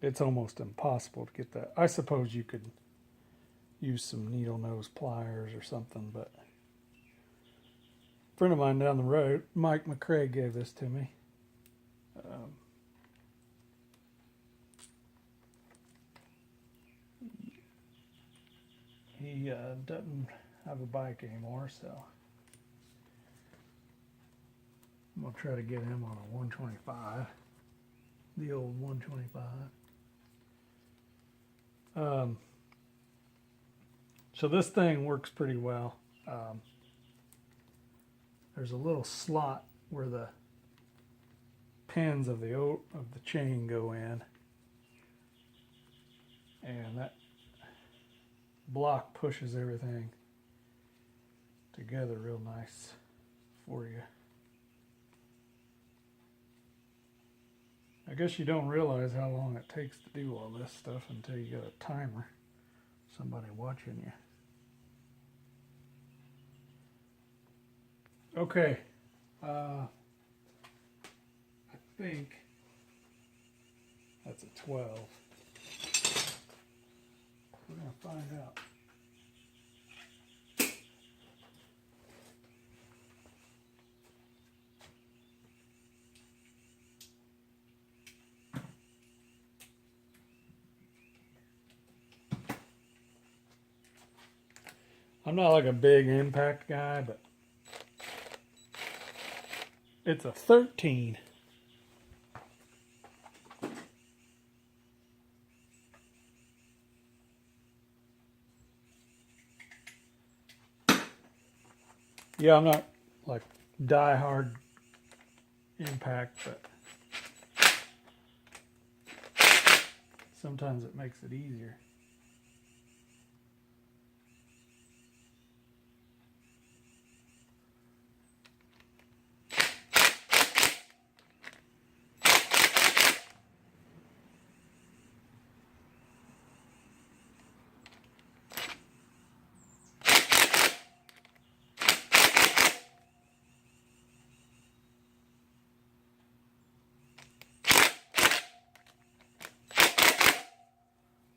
it's almost impossible to get that. I suppose you could use some needle nose pliers or something, but a friend of mine down the road, Mike McCrae, gave this to me. He doesn't have a bike anymore, so I'm going to try to get him on a 125, the old 125. So this thing works pretty well. There's a little slot where the pins of the chain go in, and that block pushes everything together real nice for you. I guess you don't realize how long it takes to do all this stuff until you get a timer, somebody watching you. Okay, I think that's a 12. We're going to find out. I'm not like a big impact guy, but it's a 13. Yeah, I'm not like die-hard impact, but sometimes it makes it easier.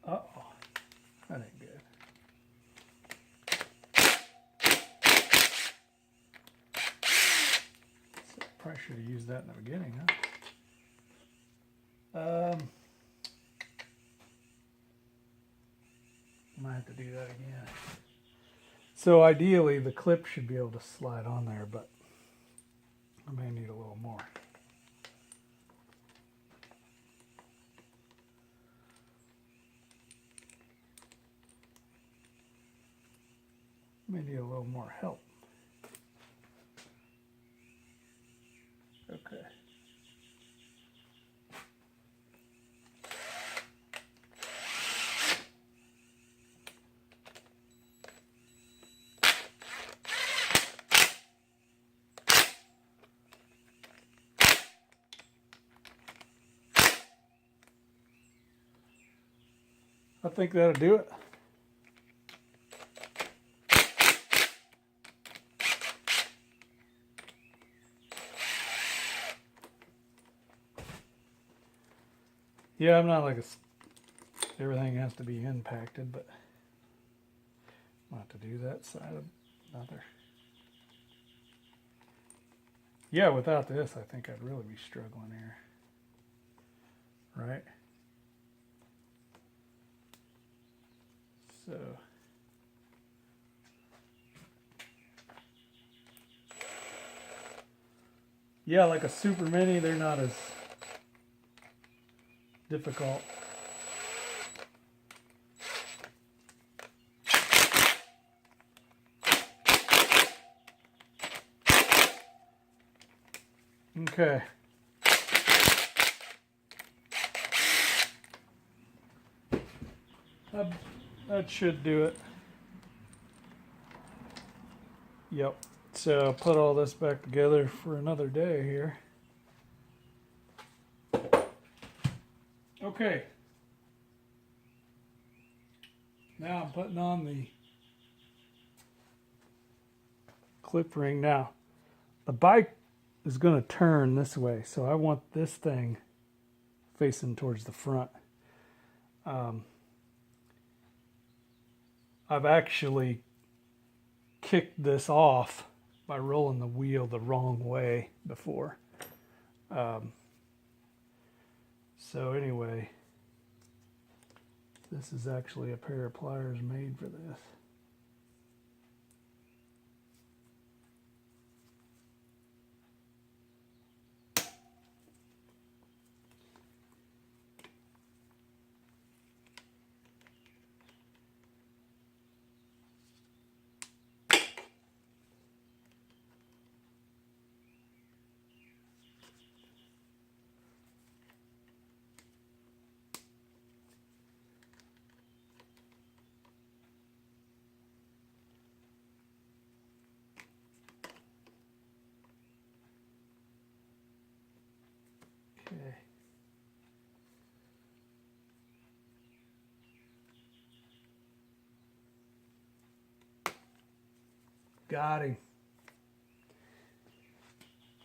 Uh-oh, that ain't good. So probably should have used that in the beginning, huh? Might have to do that again. So ideally the clip should be able to slide on there, but I may need a little more. May need a little more help. Okay. I think that'll do it. Yeah, I'm not like everything has to be impacted, but I'll have to do that side of another. Yeah, without this, I think I'd really be struggling here. Right? So yeah, like a Super Mini, they're not as difficult. Okay. That should do it. Yep. So I'll put all this back together for another day here. Okay. Now I'm putting on the clip ring. Now, the bike is going to turn this way, so I want this thing facing towards the front. I've actually kicked this off by rolling the wheel the wrong way before. So anyway, this is actually a pair of pliers made for this. Okay. Got him.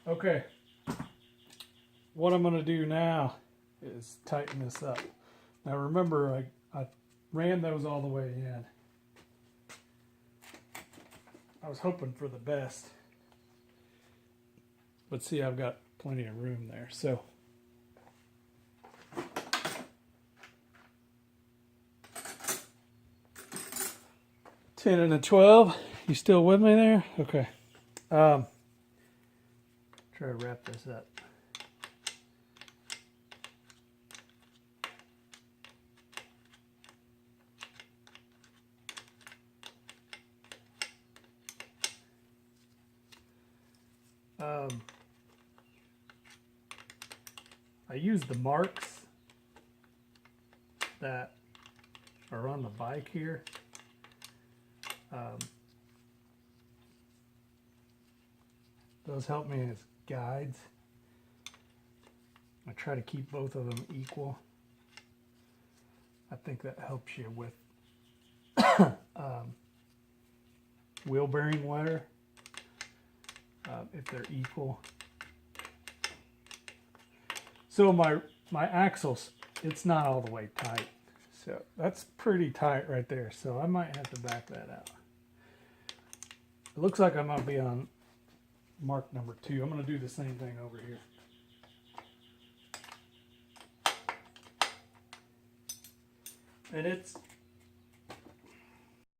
Okay. What I'm going to do now is tighten this up. Now remember, I ran those all the way in. I was hoping for the best. But see, I've got plenty of room there. So 10 and a 12. You still with me there? Okay. Try to wrap this up. I use the marks that are on the bike here. Those help me as guides. I try to keep both of them equal. I think that helps you with wheel bearing wear if they're equal. So my axles, it's not all the way tight. So that's pretty tight right there. So I might have to back that out. It looks like I might be on mark number 2. I'm going to do the same thing over here. And